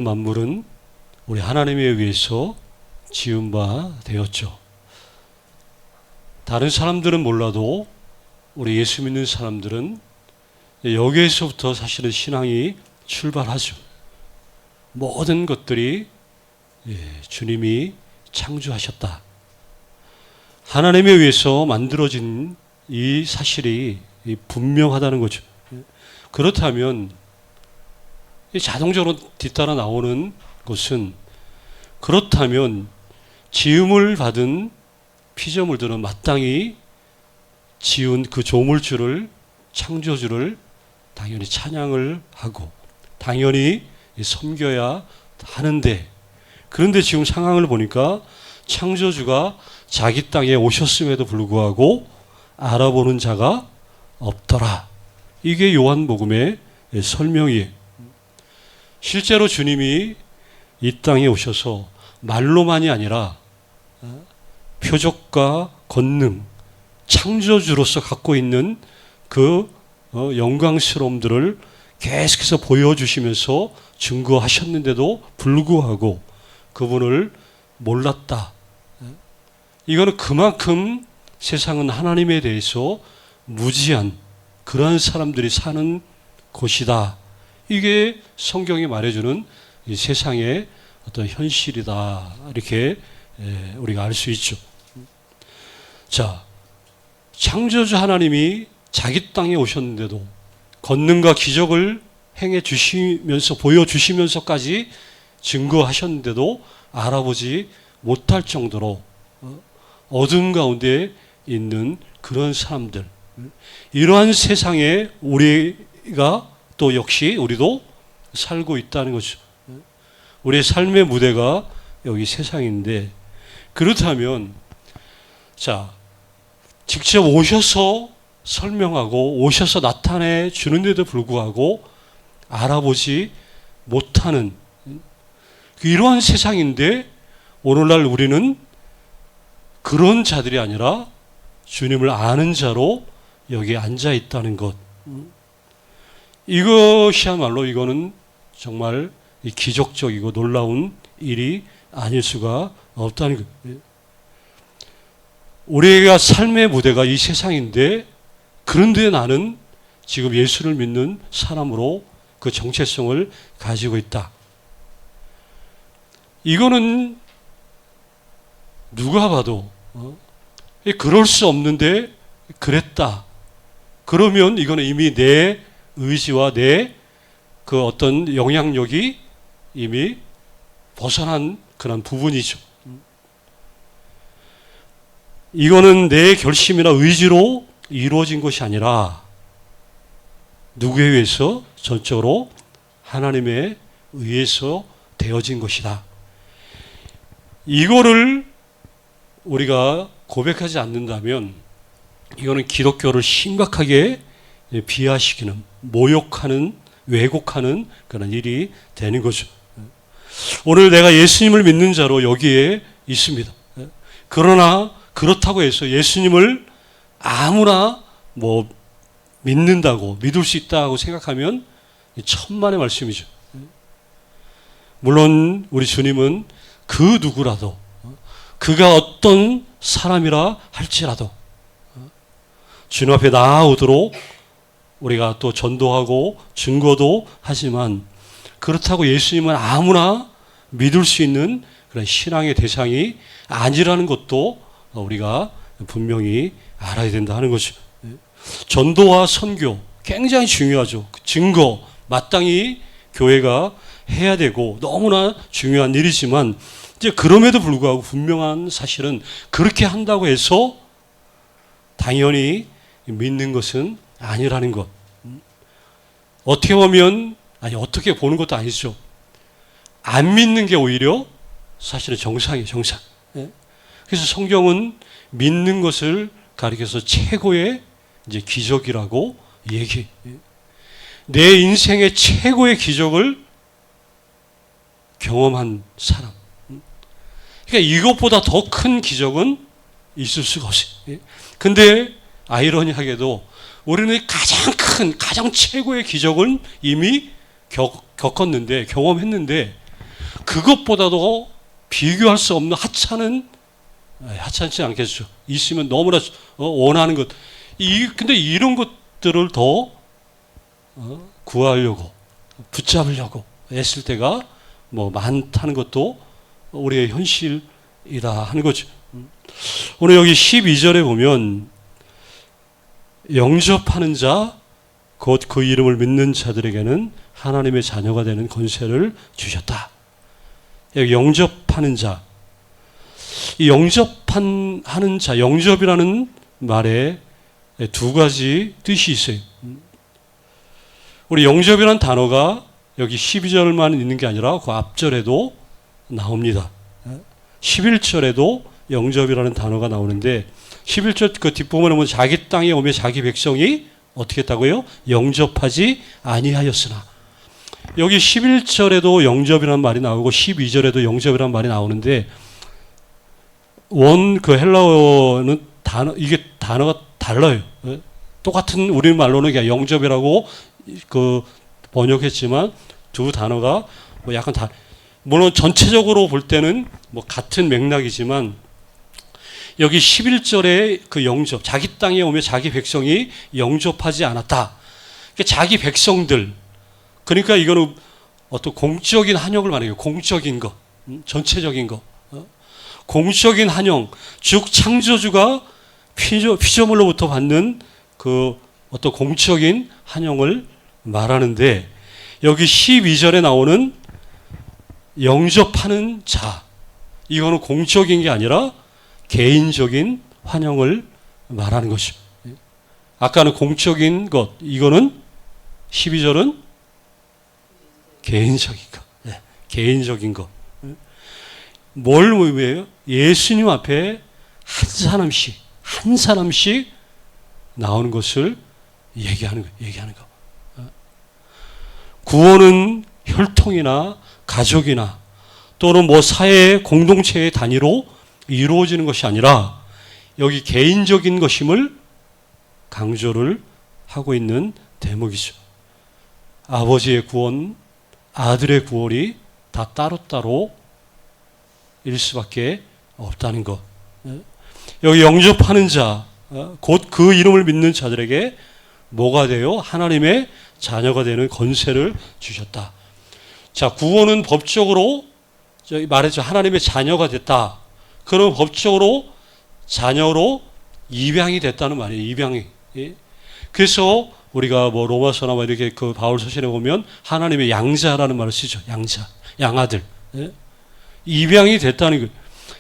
만물은 우리 하나님에 의해서 지은 바 되었죠. 다른 사람들은 몰라도 우리 예수 믿는 사람들은 여기에서부터 사실은 신앙이 출발하죠. 모든 것들이 주님이 창조하셨다. 하나님에 의해서 만들어진 이 사실이 분명하다는 거죠. 그렇다면 자동적으로 뒤따라 나오는 것은, 그렇다면 지음을 받은 피조물들은 마땅히 지은 그 조물주를, 창조주를 당연히 찬양을 하고 당연히 섬겨야 하는데, 그런데 지금 상황을 보니까 창조주가 자기 땅에 오셨음에도 불구하고 알아보는 자가 없더라. 이게 요한복음의 설명이에요. 실제로 주님이 이 땅에 오셔서 말로만이 아니라 표적과 권능, 창조주로서 갖고 있는 그 영광스러움들을 계속해서 보여주시면서 증거하셨는데도 불구하고 그분을 몰랐다. 이거는 그만큼 세상은 하나님에 대해서 무지한 그러한 사람들이 사는 곳이다. 이게 성경이 말해주는 이 세상의 어떤 현실이다. 이렇게 우리가 알 수 있죠. 자, 창조주 하나님이 자기 땅에 오셨는데도 권능과 기적을 행해 주시면서, 보여주시면서까지 증거하셨는데도 알아보지 못할 정도로 어둠 가운데 있는 그런 사람들, 이러한 세상에 우리가 또 역시 우리도 살고 있다는 거죠. 우리의 삶의 무대가 여기 세상인데, 그렇다면 자, 직접 오셔서 설명하고 오셔서 나타내 주는데도 불구하고 알아보지 못하는 이러한 세상인데, 오늘날 우리는 그런 자들이 아니라 주님을 아는 자로 여기에 앉아 있다는 것, 이것이야말로 이거는 정말 기적적이고 놀라운 일이 아닐 수가 없다는 거예요. 우리가 삶의 무대가 이 세상인데, 그런데 나는 지금 예수를 믿는 사람으로 그 정체성을 가지고 있다. 이거는 누가 봐도 그럴 수 없는데 그랬다. 그러면 이거는 이미 내 의지와 내 그 어떤 영향력이 이미 벗어난 그런 부분이죠. 이거는 내 결심이나 의지로 이루어진 것이 아니라 누구에 의해서? 전적으로 하나님에 의해서 되어진 것이다. 이거를 우리가 고백하지 않는다면 이거는 기독교를 심각하게 비하시키는, 모욕하는, 왜곡하는 그런 일이 되는 거죠. 오늘 내가 예수님을 믿는 자로 여기에 있습니다. 그러나 그렇다고 해서 예수님을 아무나 믿는다고, 믿을 수 있다고 생각하면 천만의 말씀이죠. 물론 우리 주님은 그 누구라도, 그가 어떤 사람이라 할지라도 주님 앞에 나아오도록 우리가 또 전도하고 증거도 하지만, 그렇다고 예수님은 아무나 믿을 수 있는 그런 신앙의 대상이 아니라는 것도 우리가 분명히 알아야 된다 하는 거죠. 전도와 선교 굉장히 중요하죠. 증거 마땅히 교회가 해야 되고 너무나 중요한 일이지만, 이제 그럼에도 불구하고 분명한 사실은 그렇게 한다고 해서 당연히 믿는 것은 아니라는 것. 어떻게 보면, 어떻게 보는 것도 아니죠. 안 믿는 게 오히려 사실은 정상이에요, 정상. 그래서 성경은 믿는 것을 가리켜서 최고의 이제 기적이라고 얘기해요. 내 인생의 최고의 기적을 경험한 사람. 그러니까 이것보다 더 큰 기적은 있을 수가 없어요. 근데 아이러니하게도 우리는 가장 큰, 가장 최고의 기적은 이미 겪었는데, 경험했는데, 그것보다도 비교할 수 없는 하찮은, 하찮지 않겠죠. 있으면 너무나 원하는 것. 근데 이런 것들을 더 구하려고, 붙잡으려고 애쓸 때가 뭐 많다는 것도 우리의 현실이라 하는 거죠. 오늘 여기 12절에 보면 영접하는 자, 곧 그 이름을 믿는 자들에게는 하나님의 자녀가 되는 권세를 주셨다. 여기 영접하는 자, 이 영접하는 자, 영접이라는 말에 두 가지 뜻이 있어요. 우리 영접이라는 단어가 여기 12절만 있는 게 아니라 그 앞절에도 나옵니다. 11절에도 영접이라는 단어가 나오는데 11절 그 뒷부분에 보면 자기 땅에 오며 자기 백성이 어떻게 했다고요? 영접하지 아니하였으나. 여기 11절에도 영접이라는 말이 나오고 12절에도 영접이라는 말이 나오는데 그 헬라어는 이게 단어가 달라요. 똑같은 우리말로는 그냥 영접이라고 그 번역했지만 두 단어가 뭐 약간 물론 전체적으로 볼 때는 뭐 같은 맥락이지만 여기 11절에 그 영접, 자기 땅에 오며 자기 백성이 영접하지 않았다. 그러니까 자기 백성들, 그러니까 이거는 어떤 공적인 한영을 말해요. 공적인 거, 전체적인 거. 공적인 한영, 즉 창조주가 피조물로부터 받는 그 어떤 공적인 한영을 말하는데 여기 12절에 나오는 영접하는 자, 이거는 공적인 게 아니라 개인적인 환영을 말하는 것이죠. 아까는 공적인 것, 이거는 12절은 개인적인 것. 개인적인 것. 뭘 의미해요? 예수님 앞에 한 사람씩 나오는 것을 얘기하는 거. 구원은 혈통이나 가족이나 또는 뭐 사회 공동체의 단위로 이루어지는 것이 아니라 여기 개인적인 것임을 강조를 하고 있는 대목이죠. 아버지의 구원, 아들의 구원이 다 따로따로 일 수밖에 없다는 것. 여기 영접하는 자, 곧 그 이름을 믿는 자들에게 뭐가 돼요? 하나님의 자녀가 되는 권세를 주셨다. 자, 구원은 법적으로 말했죠. 하나님의 자녀가 됐다. 그럼 법적으로 자녀로 입양이 됐다는 말이에요. 입양이. 그래서 우리가 뭐 로마서나 뭐 이렇게 그 바울 서신에 보면 하나님의 양자라는 말을 쓰죠. 양자, 양아들. 입양이 됐다는 거예요.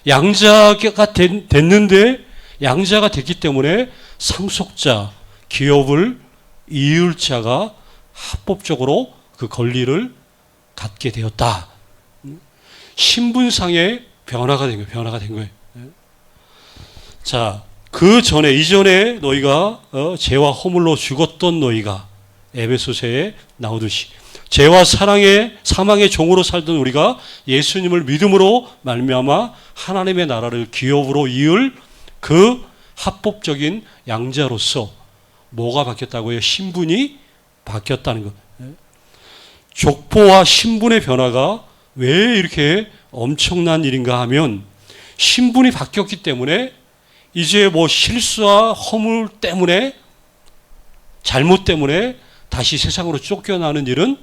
양자가 됐는데 양자가 됐기 때문에 상속자, 기업을 이을 자가 합법적으로 그 권리를 갖게 되었다. 신분상의 변화가 된 거예요. 자, 그 전에 이전에 너희가 죄와 허물로 죽었던 너희가 에베소서에 나오듯이 죄와 사망의 종으로 살던 우리가 예수님을 믿음으로 말미암아 하나님의 나라를 기업으로 이을 그 합법적인 양자로서 뭐가 바뀌었다고요? 신분이 바뀌었다는 것. 족보와 신분의 변화가 왜 이렇게 엄청난 일인가 하면 신분이 바뀌었기 때문에 이제 뭐 실수와 허물 때문에 잘못 때문에 다시 세상으로 쫓겨나는 일은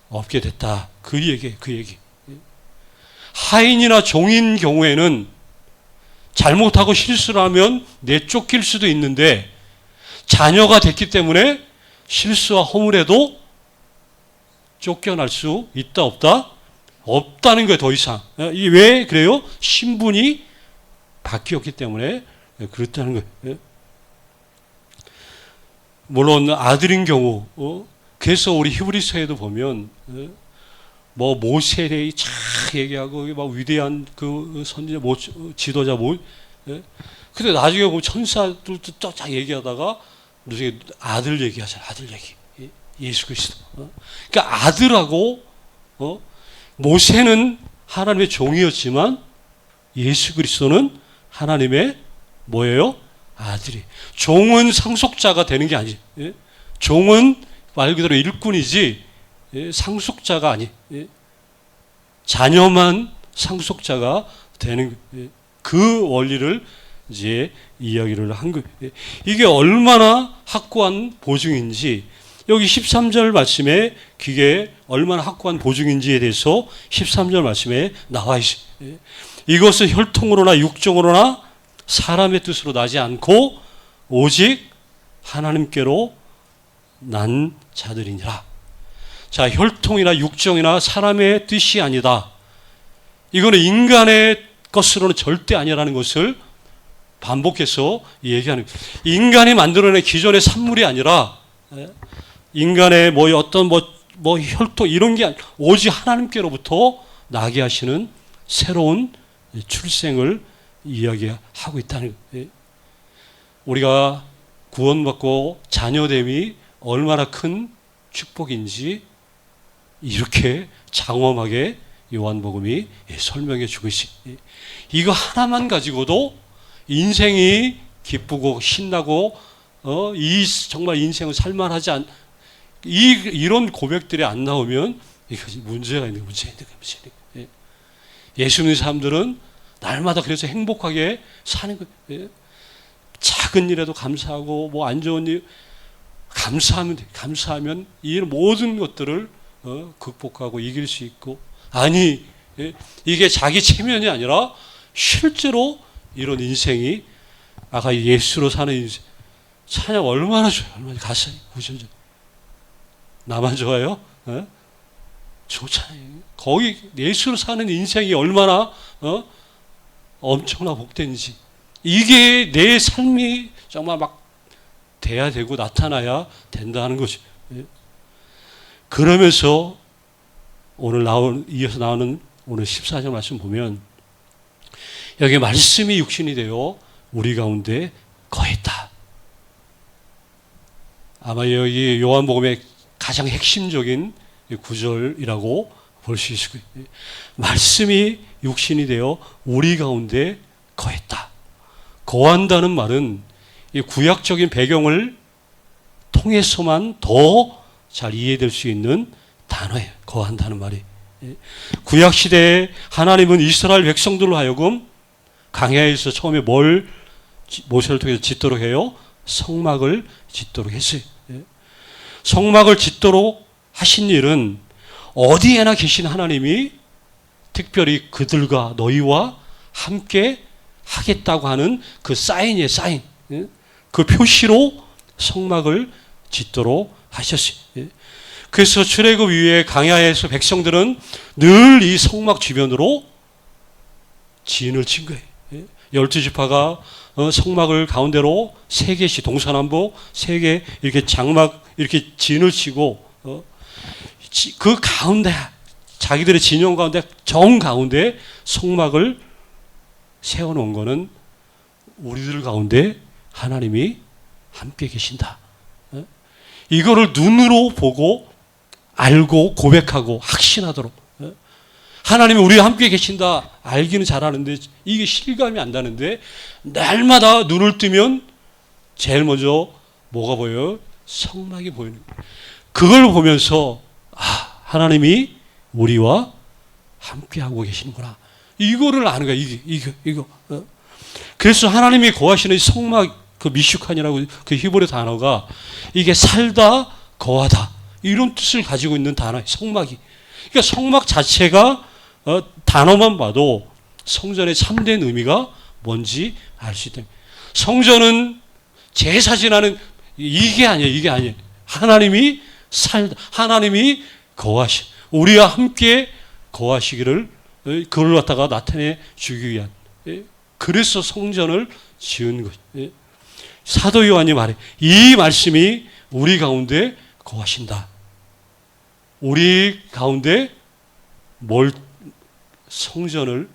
없게 됐다. 그 얘기. 하인이나 종인 경우에는 잘못하고 실수를 하면 내쫓길 수도 있는데 자녀가 됐기 때문에 실수와 허물에도 쫓겨날 수 있다 없다? 없다는 거예요. 더 이상. 이게 왜 그래요? 신분이 바뀌었기 때문에 그렇다는 거예요. 물론 아들인 경우 그래서 우리 히브리서에도 보면 뭐 모세에 대해 쫙 얘기하고 막 위대한 그 선지자 지도자 근데 나중에 보면 천사들도 쫙 얘기하다가 나중에 아들 얘기하잖아요. 아들 얘기. 예수 그리스도. 그러니까 아들하고 모세는 하나님의 종이었지만 예수 그리스도는 하나님의 뭐예요? 아들이. 종은 상속자가 되는 게 아니지. 종은 말 그대로 일꾼이지 상속자가 아니. 자녀만 상속자가 되는 그 원리를 이제 이야기를 한 거예요. 이게 얼마나 확고한 보증인지 여기 13절 말씀에 그게 얼마나 확고한 보증인지에 대해서 13절 말씀에 나와 있어요. 이것은 혈통으로나 육정으로나 사람의 뜻으로 나지 않고 오직 하나님께로 난 자들이니라. 자, 혈통이나 육정이나 사람의 뜻이 아니다. 이거는 인간의 것으로는 절대 아니라는 것을 반복해서 얘기하는 거예요. 인간이 만들어낸 기존의 산물이 아니라 인간의 뭐 어떤 뭐 혈통 이런 게 아니라 오직 하나님께로부터 나게 하시는 새로운 출생을 이야기하고 있다는 거예요. 우리가 구원받고 자녀됨이 얼마나 큰 축복인지 이렇게 장엄하게 요한복음이 설명해 주고 있어요. 이거 하나만 가지고도 인생이 기쁘고 신나고 정말 인생을 살만하지 않 이런 고백들이 안 나오면 이것이 문제가 있는 거예요. 예수 믿는 사람들은 날마다 그래서 행복하게 사는 거예요. 작은 일에도 감사하고 뭐 안 좋은 일 감사하면 이 모든 것들을 극복하고 이길 수 있고 아니 이게 자기 체면이 아니라 실제로 이런 인생이 아까 예수로 사는 인생 찬양 얼마나 좋아요. 얼마나 가슴이 부셔져. 나만 좋아요? 좋잖아요. 거기 예수로 사는 인생이 얼마나 엄청나 복된지 이게 내 삶이 정말 막 돼야 되고 나타나야 된다는 거죠. 그러면서 오늘 이어서 나오는 오늘 14절 말씀 보면 여기 말씀이 육신이 되어 우리 가운데 거했다. 아마 여기 요한복음의 가장 핵심적인 구절이라고 볼 수 있을 거예요. 말씀이 육신이 되어 우리 가운데 거했다. 거한다는 말은 이 구약적인 배경을 통해서만 더 잘 이해될 수 있는 단어예요. 거한다는 말이. 구약 시대에 하나님은 이스라엘 백성들로 하여금 광야에서 처음에 뭘 모세를 통해서 짓도록 해요? 성막을 짓도록 했어요. 성막을 짓도록 하신 일은 어디에나 계신 하나님이 특별히 그들과 너희와 함께 하겠다고 하는 그 사인이에요. 사인. 그 표시로 성막을 짓도록 하셨어요. 그래서 출애굽 이후에 광야에서 백성들은 늘 이 성막 주변으로 진을 친 거예요. 12지파가 성막을 가운데로 3개씩 동서남북 3개 이렇게 장막 이렇게 진을 치고 그 가운데 자기들의 진영 가운데 정 가운데 성막을 세워놓은 거는 우리들 가운데 하나님이 함께 계신다. 이거를 눈으로 보고 알고 고백하고 확신하도록 하나님이 우리와 함께 계신다 알기는 잘하는데 이게 실감이 안 나는데 날마다 눈을 뜨면 제일 먼저 뭐가 보여요? 성막이 보이는 거예요. 그걸 보면서 하나님이 우리와 함께하고 계시는구나. 이거를 아는 거야. 이거. 그래서 하나님이 거하시는 성막 그 미슈칸이라고 그 히브리 단어가 이게 살다 거하다 이런 뜻을 가지고 있는 단어예요. 성막이. 그러니까 성막 자체가 단어만 봐도 성전의 참된 의미가 뭔지 알 수 있다. 성전은 제사 지나는 이게 아니에요. 하나님이 살다 하나님이 거하시 우리와 함께 거하시기를 그걸 갖다가 나타내 주기 위한 그래서 성전을 지은 것. 사도 요한이 말해 이 말씀이 우리 가운데 거하신다. 우리 가운데 성전을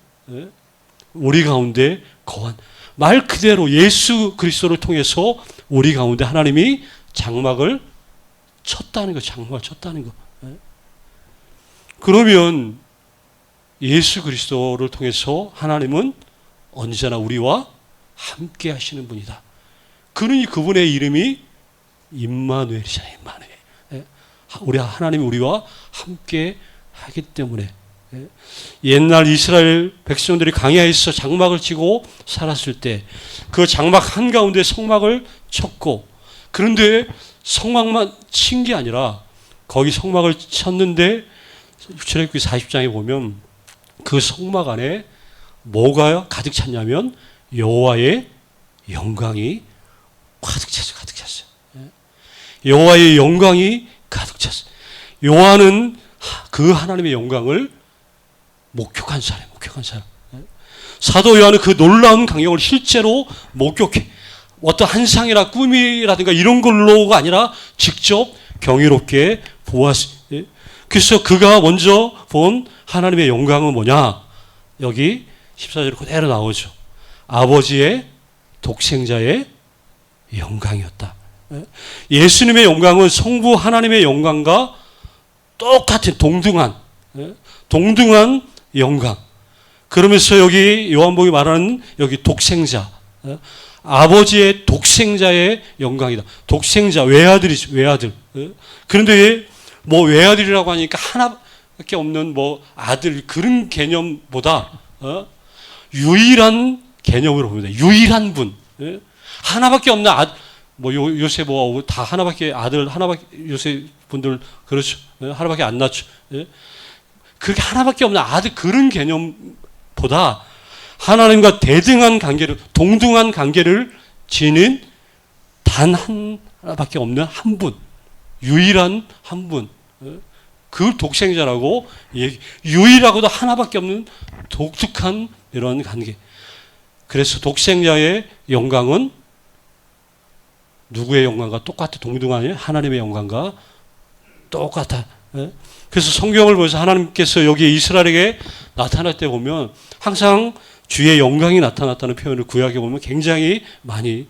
우리 가운데 거한 말 그대로 예수 그리스도를 통해서 우리 가운데 하나님이 장막을 쳤다는 거. 장막을 쳤다는 거. 그러면 예수 그리스도를 통해서 하나님은 언제나 우리와 함께 하시는 분이다. 그러니 그분의 이름이 임마누엘이잖아요. 임마누엘. 우리 하나님이 우리와 함께 하기 때문에 옛날 이스라엘 백성들이 광야에서 장막을 치고 살았을 때 그 장막 한가운데 성막을 쳤고, 그런데 성막만 친 게 아니라 거기 성막을 쳤는데 출애굽기 40장에 보면 그 성막 안에 뭐가 가득 찼냐면 여호와의 영광이 가득 찼어요. 여호와의 영광이 가득 찼어요. 요한은 그 하나님의 영광을 목격한 사람. 사도 요한은 그 놀라운 광경을 실제로 목격해. 어떤 환상이나 꿈이라든가 이런 걸로가 아니라 직접 경이롭게 보았어요. 그래서 그가 먼저 본 하나님의 영광은 뭐냐? 여기 14절에 그대로 나오죠. 아버지의 독생자의 영광이었다. 예수님의 영광은 성부 하나님의 영광과 똑같은 동등한 영광. 그러면서 여기 요한복음이 말하는 여기 독생자, 아버지의 독생자의 영광이다. 독생자, 외아들이죠, 외아들. 그런데 뭐 외아들이라고 하니까 하나밖에 없는 뭐 아들 그런 개념보다 유일한 개념으로 봅니다. 유일한 분, 하나밖에 없는 뭐 요새 뭐 다 하나밖에 아들 하나밖에 요새 분들 그렇죠. 하나밖에 안 낳죠. 그렇게 하나밖에 없는 아들 그런 개념보다 하나님과 대등한 관계를, 동등한 관계를 지닌 단 하나밖에 없는 한 분, 유일한 한 분, 그 독생자라고 유일하고도 하나밖에 없는 독특한 이런 관계. 그래서 독생자의 영광은 누구의 영광과 똑같아? 동등하니 하나님의 영광과 똑같아. 그래서 성경을 보면서 하나님께서 여기 이스라엘에게 나타날 때 보면 항상 주의 영광이 나타났다는 표현을 구약에 보면 굉장히 많이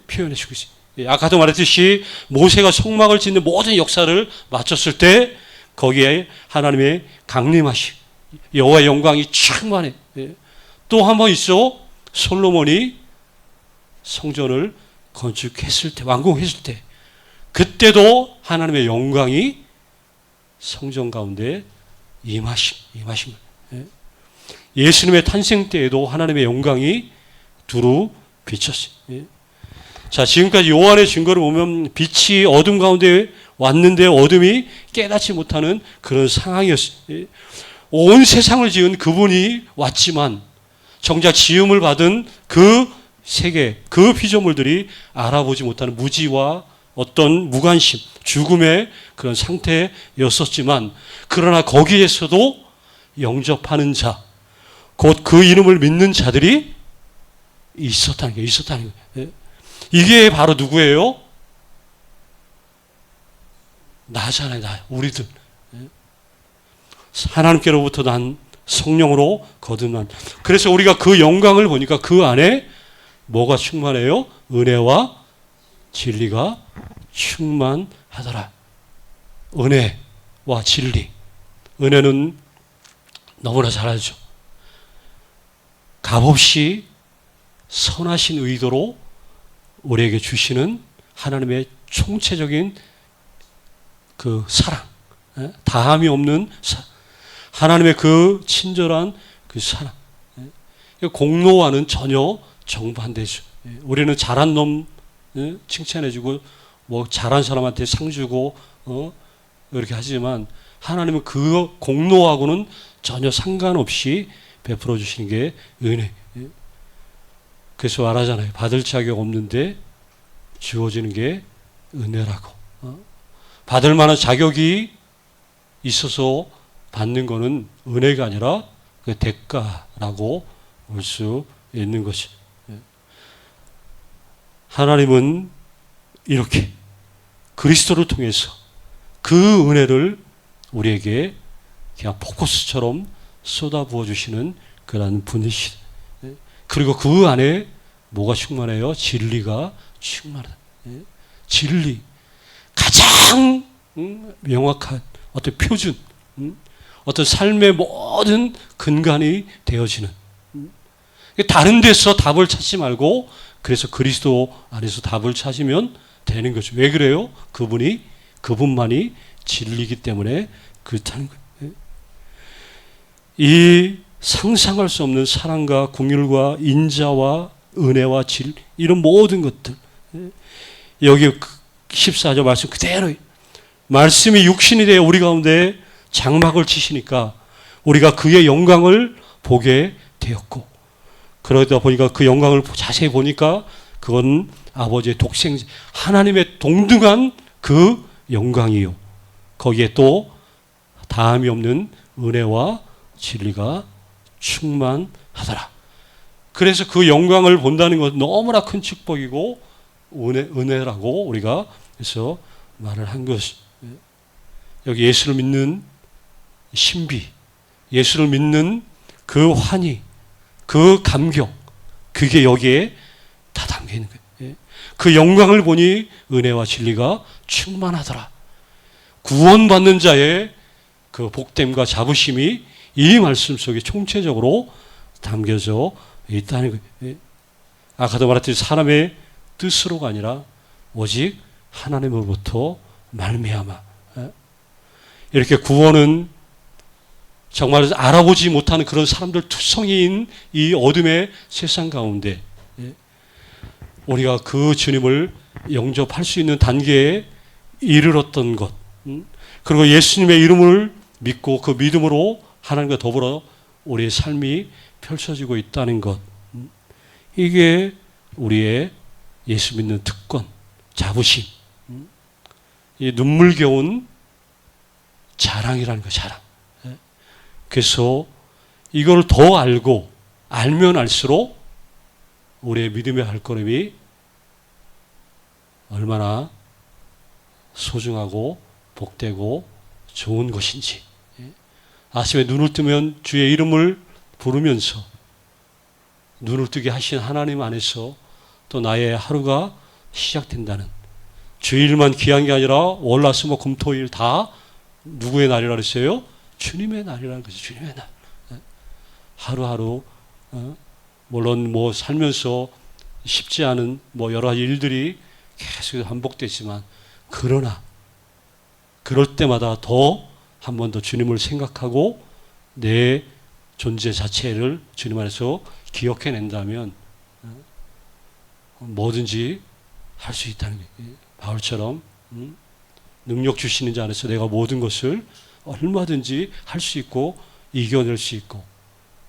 표현해 주고 있어요. 아까도 말했듯이 모세가 성막을 짓는 모든 역사를 마쳤을 때 거기에 하나님의 강림하심, 여호와의 영광이 충만해. 또 한 번 있어 솔로몬이 성전을 건축했을 때, 완공했을 때, 그때도 하나님의 영광이 성전 가운데 임하심. 예수님의 탄생 때에도 하나님의 영광이 두루 비쳤어요. 자, 지금까지 요한의 증거를 보면 빛이 어둠 가운데 왔는데 어둠이 깨닫지 못하는 그런 상황이었어요. 온 세상을 지은 그분이 왔지만 정작 지음을 받은 그 세계, 그 피조물들이 알아보지 못하는 무지와 어떤 무관심, 죽음의 그런 상태였었지만, 그러나 거기에서도 영접하는 자, 곧 그 이름을 믿는 자들이 있었다는 거예요. 이게 바로 누구예요? 나잖아요, 나. 우리들. 하나님께로부터 난 성령으로 거듭난. 그래서 우리가 그 영광을 보니까 그 안에 뭐가 충만해요? 은혜와 진리가 충만하더라. 은혜와 진리. 은혜는 너무나 잘 알죠. 값없이 선하신 의도로 우리에게 주시는 하나님의 총체적인 그 사랑, 다함이 없는 하나님의 그 친절한 그 사랑. 공로와는 전혀 정반대죠. 우리는 잘한 놈 칭찬해주고 뭐 잘한 사람한테 상 주고 이렇게 하지만 하나님은 그 공로하고는 전혀 상관없이 베풀어 주시는 게 은혜. 그래서 말하잖아요. 받을 자격 없는데 주어지는 게 은혜라고. 받을 만한 자격이 있어서 받는 거는 은혜가 아니라 그 대가라고 볼 수 있는 것이. 하나님은 이렇게 그리스도를 통해서 그 은혜를 우리에게 그냥 포커스처럼 쏟아부어 주시는 그런 분이시다. 그리고 그 안에 뭐가 충만해요? 진리가 충만하다. 진리. 가장 명확한 어떤 표준, 어떤 삶의 모든 근간이 되어지는. 다른 데서 답을 찾지 말고 그래서 그리스도 안에서 답을 찾으면 되는 거죠. 왜 그래요? 그분만이 진리이기 때문에 그렇다는 거예요. 이 상상할 수 없는 사랑과 긍휼과 인자와 은혜와 질 이런 모든 것들 여기 14절 말씀 그대로 말씀이 육신이 되어 우리 가운데 장막을 치시니까 우리가 그의 영광을 보게 되었고 그러다 보니까 그 영광을 자세히 보니까 그건 아버지의 독생자 하나님의 동등한 그 영광이요. 거기에 또 다함이 없는 은혜와 진리가 충만하더라. 그래서 그 영광을 본다는 것은 너무나 큰 축복이고 은혜라고 우리가 그래서 말을 한 것이 여기 예수를 믿는 신비, 예수를 믿는 그 환희, 그 감격, 그게 여기에 다 담겨 있는 거예요. 그 영광을 보니 은혜와 진리가 충만하더라. 구원받는 자의 그 복됨과 자부심이 이 말씀 속에 총체적으로 담겨져 있다는 거예요. 아까도 말했듯이 사람의 뜻으로가 아니라 오직 하나님으로부터 말미암아. 이렇게 구원은 정말 알아보지 못하는 그런 사람들 투성이인 이 어둠의 세상 가운데 우리가 그 주님을 영접할 수 있는 단계에 이르렀던 것 그리고 예수님의 이름을 믿고 그 믿음으로 하나님과 더불어 우리의 삶이 펼쳐지고 있다는 것 이게 우리의 예수 믿는 특권, 자부심 이 눈물겨운 자랑이라는 거 자랑. 그래서 이걸 더 알고 알면 알수록 우리의 믿음의 발걸음이 얼마나 소중하고 복되고 좋은 것인지 아침에 눈을 뜨면 주의 이름을 부르면서 눈을 뜨게 하신 하나님 안에서 또 나의 하루가 시작된다는 주일만 귀한 게 아니라 월화수목 금토일 다 누구의 날이라 그랬어요? 주님의 날이라는 거죠. 주님의 날. 하루하루 물론 뭐 살면서 쉽지 않은 뭐 여러 가지 일들이 계속 반복되지만 그러나 그럴 때마다 더 한 번 더 주님을 생각하고 내 존재 자체를 주님 안에서 기억해낸다면 뭐든지 할 수 있다는 거예요. 바울처럼 능력 주시는 자 안에서 내가 모든 것을 얼마든지 할 수 있고 이겨낼 수 있고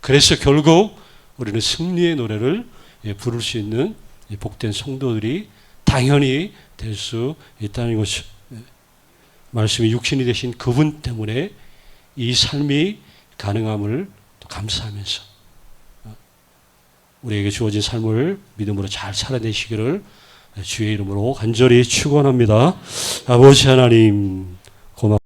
그래서 결국 우리는 승리의 노래를 부를 수 있는 복된 성도들이 당연히 될 수 있다는 것이죠. 말씀이 육신이 되신 그분 때문에 이 삶이 가능함을 감사하면서 우리에게 주어진 삶을 믿음으로 잘 살아내시기를 주의 이름으로 간절히 축원합니다. 아버지 하나님 고맙습니다.